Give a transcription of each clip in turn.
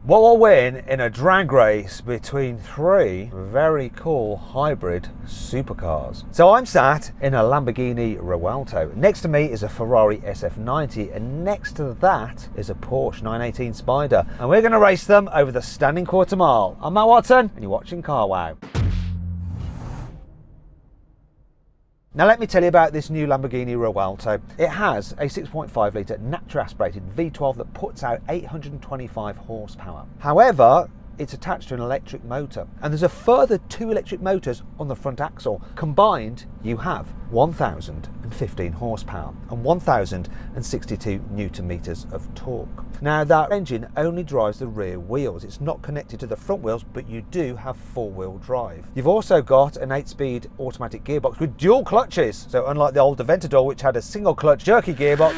What will win in a drag race between three very cool hybrid supercars? So I'm sat in a Lamborghini Rewalto. Next to me is a Ferrari SF90 and next to that is a Porsche 918 Spider. And we're going to race them over the standing quarter mile. I'm Matt Watson and you're watching carwow. Now let me tell you about this new Lamborghini Rewalto. It has a 6.5 litre naturally aspirated V12 that puts out 825 horsepower. However, it's attached to an electric motor and there's a further 2 electric motors on the front axle. Combined, you have 1,015 horsepower and 1,062 newton meters of torque. Now that engine only drives the rear wheels. It's not connected to the front wheels, but you do have 4-wheel drive. You've also got an 8-speed automatic gearbox with dual clutches. So unlike the old Aventador, which had a single clutch jerky gearbox,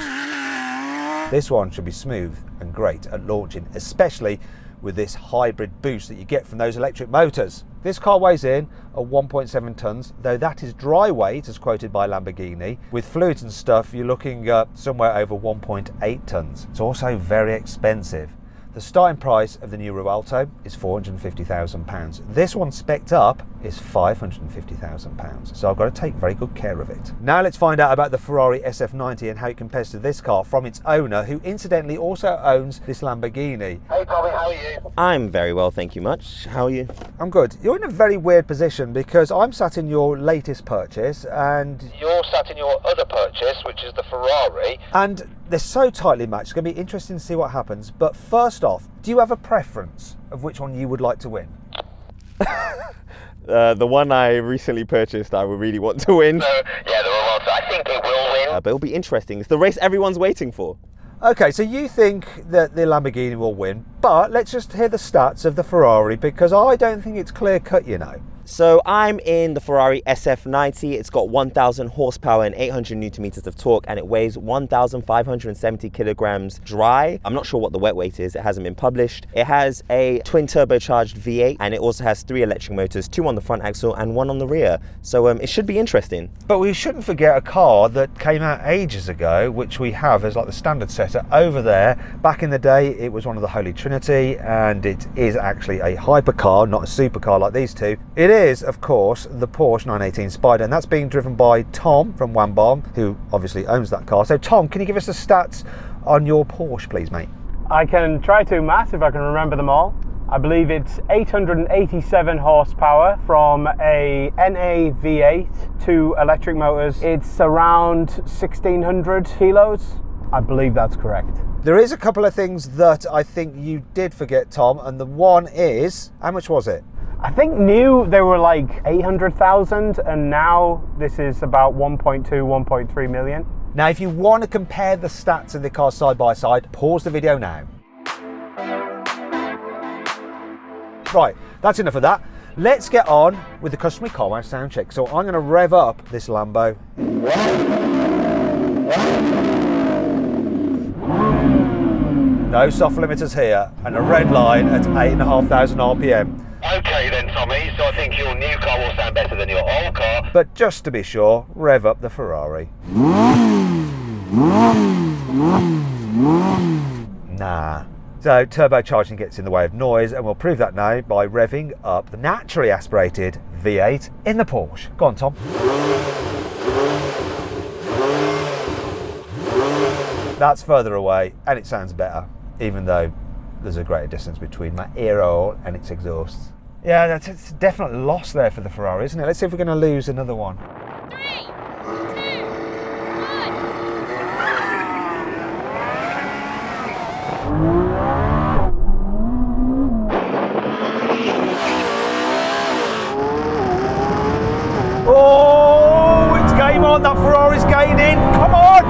this one should be smooth and great at launching, especially with this hybrid boost that you get from those electric motors. This car weighs in at 1.7 tonnes, though that is dry weight as quoted by Lamborghini. With fluids and stuff, you're looking at somewhere over 1.8 tonnes. It's also very expensive. The starting price of the new Rewalto is £450,000. This one spec'd up is £550,000. So I've got to take very good care of it. Now let's find out about the Ferrari SF90 and how it compares to this car from its owner, who incidentally also owns this Lamborghini. Hey Tommy, how are you? I'm very well, thank you much. How are you? I'm good. You're in a very weird position because I'm sat in your latest purchase and You're sat in your other purchase, which is the Ferrari. and they're so tightly matched. It's going to be interesting to see what happens. But first off, do you have a preference of which one you would like to win? The one I recently purchased, I would really want to win. So, yeah, the Rewalto, I think it will win. But it'll be interesting. It's the race everyone's waiting for. Okay, so you think that the Lamborghini will win, but let's just hear the stats of the Ferrari because I don't think it's clear cut, you know. So I'm in the Ferrari SF90. It's got 1,000 horsepower and 800 newton meters of torque, and it weighs 1,570 kilograms dry. I'm not sure what the wet weight is. It hasn't been published. It has a twin turbocharged V8, and it also has 3 electric motors, 2 on the front axle and 1 on the rear. So it should be interesting. But we shouldn't forget a car that came out ages ago, which we have as like the standard setter over there. Back in the day, it was one of the Holy Trinity, and it is actually a hypercar, not a supercar like these two. It is, of course, the Porsche 918 Spider, and that's being driven by Tom from Wambom, who obviously owns that car. So Tom, can you give us the stats on your Porsche, please, mate? I can try to, Matt, if I can remember them all. I believe it's 887 horsepower from a NA V8, 2 electric motors. It's around 1,600 kilos. I believe that's correct. There is a couple of things that I think you did forget, Tom, and the one is, how much was it? I think new they were like 800,000 and now this is about 1.2, 1.3 million. Now, if you want to compare the stats of the cars side by side, pause the video now. Right, that's enough of that. Let's get on with the customary carwow sound check. So I'm going to rev up this Lambo. No soft limiters here, and a red line at 8,500 RPM. Okay then, Tommy, so I think your new car will sound better than your old car. But just to be sure, rev up the Ferrari. Nah. So turbocharging gets in the way of noise, and we'll prove that now by revving up the naturally aspirated V8 in the Porsche. Go on, Tom. That's further away, and it sounds better, even though there's a greater distance between my ear hole and its exhaust. Yeah, that's a definite loss there for the Ferrari, isn't it? Let's see if we're going to lose another one. 3, 2, 1. Oh, it's game on. That Ferrari's gaining. Come on.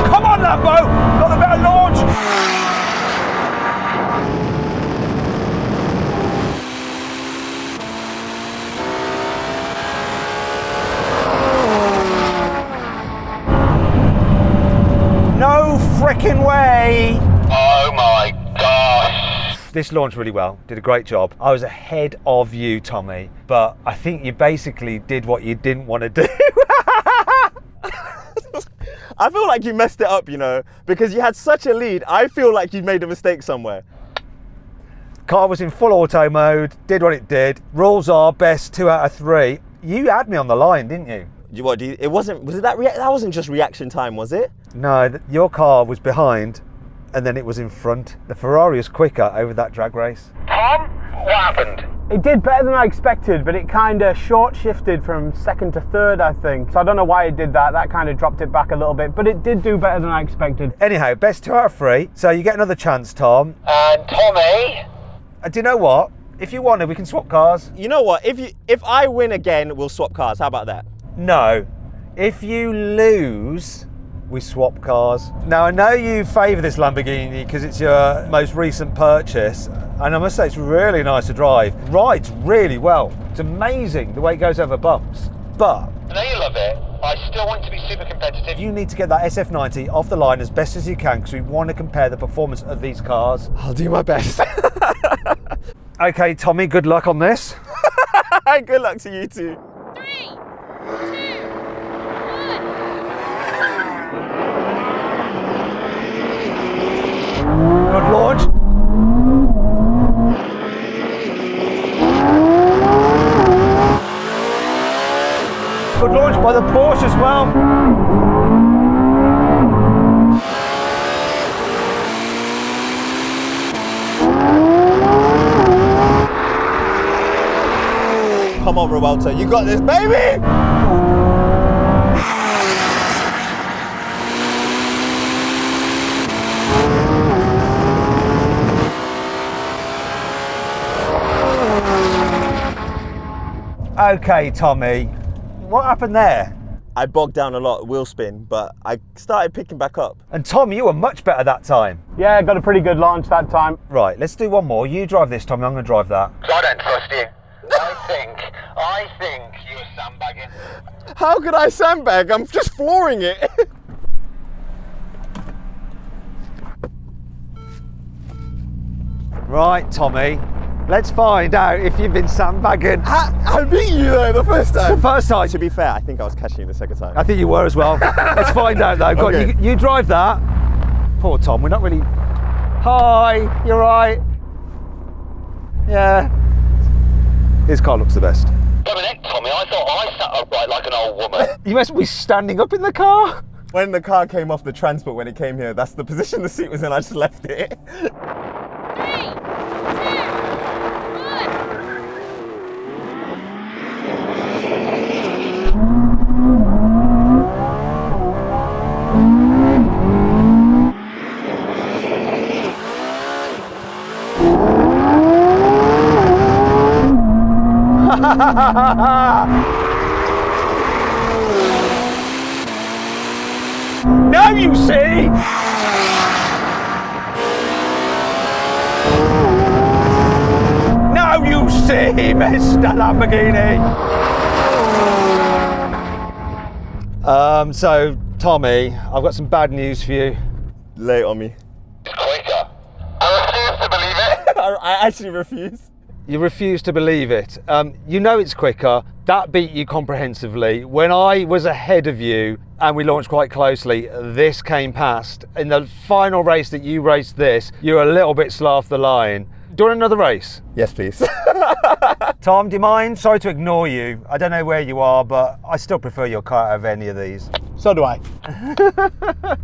Come on, Lambo. Got a better launch. No frickin' way. Oh my gosh. This launched really well, did a great job. I was ahead of you, Tommy, but I think you basically did what you didn't want to do. I feel like you messed it up, you know, because you had such a lead. I feel like you made a mistake somewhere. Car was in full auto mode, did what it did. Rules are best 2 out of 3. You had me on the line, didn't you? It wasn't, was it that wasn't just reaction time, was it? No, your car was behind and then it was in front. The Ferrari was quicker over that drag race. Tom, what happened? It did better than I expected, but it kind of short shifted from second to third, I think. So I don't know why it did that. That kind of dropped it back a little bit, but it did do better than I expected. Anyhow, best 2 out of 3. So you get another chance, Tom. And Tommy? Do you know what? If you want to, we can swap cars. You know what? If I win again, we'll swap cars. How about that? No. If you lose, we swap cars. Now, I know you favour this Lamborghini because it's your most recent purchase, and I must say it's really nice to drive. Rides really well. It's amazing the way it goes over bumps. But I know you love it. I still want it to be super competitive. you need to get that SF90 off the line as best as you can because we want to compare the performance of these cars. I'll do my best. Okay, Tommy, good luck on this. Good luck to you too. 3, 2, 1. Good launch. Good launch by the Porsche as well. Come on, Rewelter, you got this, baby! Okay, Tommy, what happened there? I bogged down a lot, wheel spin, but I started picking back up. And Tom, you were much better that time. Yeah, got a pretty good launch that time. Right, let's do one more. You drive this, Tommy, I'm going to drive that. I don't trust you. I think you were sandbagging. How could I sandbag? I'm just flooring it. Right, Tommy, let's find out if you've been sandbagging. I beat you though the first time. The first time. To be fair, I think I was catching you the second time. I think you were as well. Let's find out though. Go on, Okay. you drive that. Poor Tom, we're not really... Hi, you're right. Yeah. His car looks the best. Dominic, Tommy, I thought I sat upright like an old woman. You must be standing up in the car. When the car came off the transport when it came here, that's the position the seat was in, I just left it. 3, 2, 1. Now you see. Now you see, Mr. Lamborghini. So Tommy, I've got some bad news for you. Lay it on me. It's quicker. I refuse to believe it. I actually refuse. You refuse to believe it. You know it's quicker. That beat you comprehensively. When I was ahead of you and we launched quite closely, this came past. In the final race that you raced this, you were a little bit slow off the line. Do you want another race? Yes, please. Tom, do you mind? Sorry to ignore you. I don't know where you are, but I still prefer your car out of any of these. So do I. 3, 2, 1.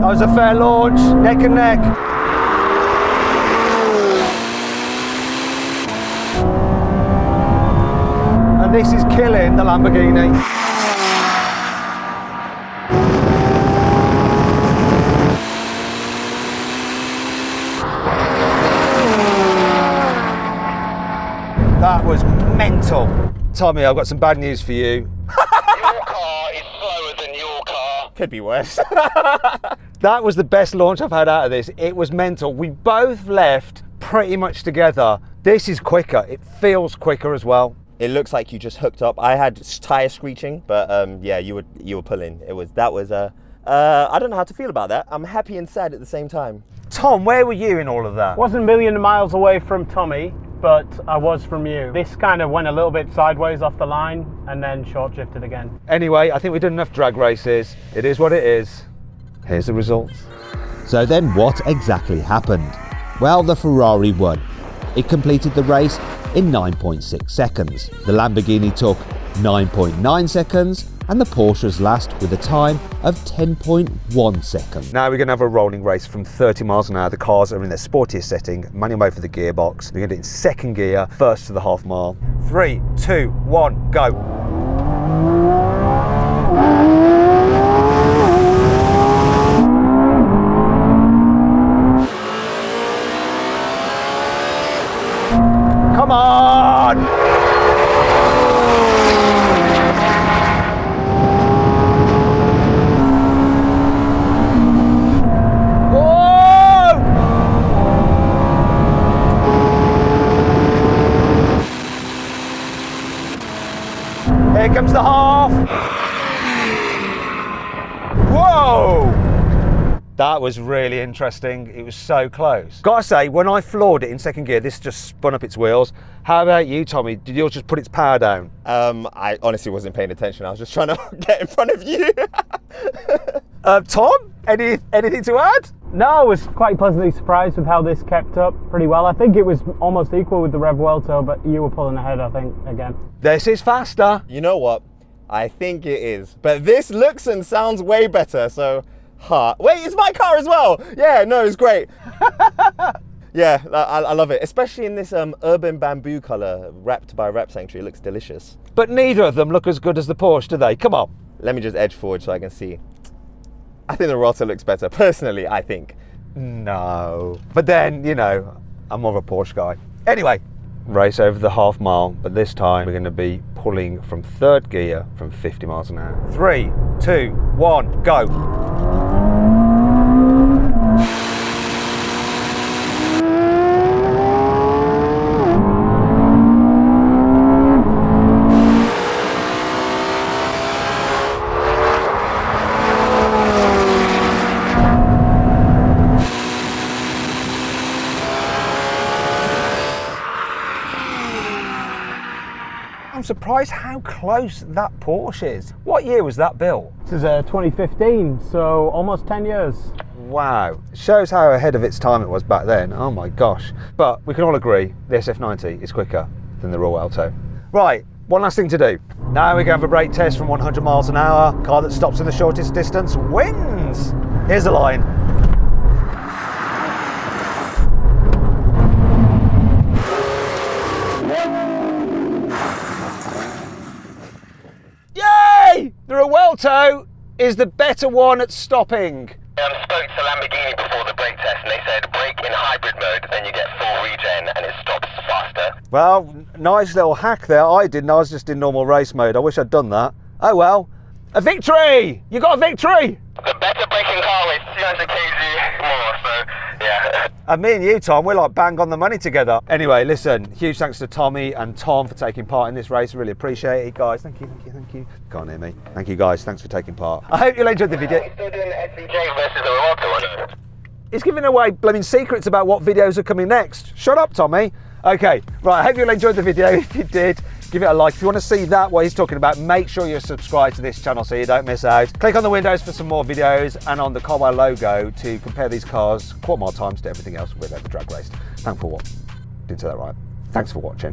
That was a fair launch, neck and neck. And this is killing the Lamborghini. That was mental. Tommy, I've got some bad news for you. Your car is slower than your car. Could be worse. That was the best launch I've had out of this. It was mental. We both left pretty much together. This is quicker. It feels quicker as well. It looks like you just hooked up. I had tire screeching, but yeah, you were pulling. I don't know how to feel about that. I'm happy and sad at the same time. Tom, where were you in all of that? Wasn't a million miles away from Tommy, but I was from you. This kind of went a little bit sideways off the line and then short shifted again. Anyway, I think we've done enough drag races. It is what it is. Here's the results. So then what exactly happened? Well, the Ferrari won. It completed the race in 9.6 seconds. The Lamborghini took 9.9 seconds and the Porsche was last with a time of 10.1 seconds. Now we're going to have a rolling race from 30 miles an hour. The cars are in their sportiest setting, manual mode for the gearbox. We're going to do it in second gear, first to the half mile. 3, 2, 1, go. Come on! Here comes the half. Whoa! That was really interesting. It was so close. Gotta say, when I floored it in second gear, this just spun up its wheels. How about you, Tommy? Did yours just put its power down? I honestly wasn't paying attention. I was just trying to get in front of you. Tom, anything to add? No, I was quite pleasantly surprised with how this kept up pretty well. I think it was almost equal with the Revuelto, but you were pulling ahead, I think, again. This is faster. You know what? I think it is. But this looks and sounds way better, so... Wait, it's my car as well! Yeah, no, it's great. Yeah, I love it. Especially in this urban bamboo colour, wrapped by Wrap Sanctuary. It looks delicious. But neither of them look as good as the Porsche, do they? Come on. Let me just edge forward so I can see. I think the Revuelto looks better. Personally, I think. No. But then, you know, I'm more of a Porsche guy. Anyway, race over the half mile, but this time we're going to be pulling from third gear from 50 miles an hour. 3, 2, 1, go. I'm surprised how close that Porsche is. What year was that built? This is 2015, so almost 10 years. Wow, shows how ahead of its time it was back then. Oh my gosh. But we can all agree the SF90 is quicker than the Revuelto. Right, one last thing to do. Now we're going to have a brake test from 100 miles an hour. Car that stops in the shortest distance wins. Here's the line. The Revuelto is the better one at stopping. Spoke to Lamborghini before the brake test and they said brake in hybrid mode, then you get full regen and it stops faster. Well, nice little hack there. I didn't, I was just in normal race mode. I wish I'd done that. Oh well. A victory! You got a victory! The better braking car weighs 200 kg more, so yeah. And me and you, Tom, we're like bang on the money together. Anyway, listen, huge thanks to Tommy and Tom for taking part in this race. Really appreciate it, guys. Thank you, thank you, thank you. Can't hear me. Thank you, guys. Thanks for taking part. I hope you'll enjoy the video. Are we still doing the SVJ versus the Revuelto one? He's giving away blooming secrets about what videos are coming next. Shut up, Tommy. Okay, right, I hope you'll enjoy the video. If you did, give it a like. If you want to see that, what he's talking about, make sure you're subscribed to this channel so you don't miss out. Click on the windows for some more videos and on the carwow logo to compare these cars quarter mile times to everything else we've ever drag raced. Thanks for watching. Didn't say that right. Thanks for watching.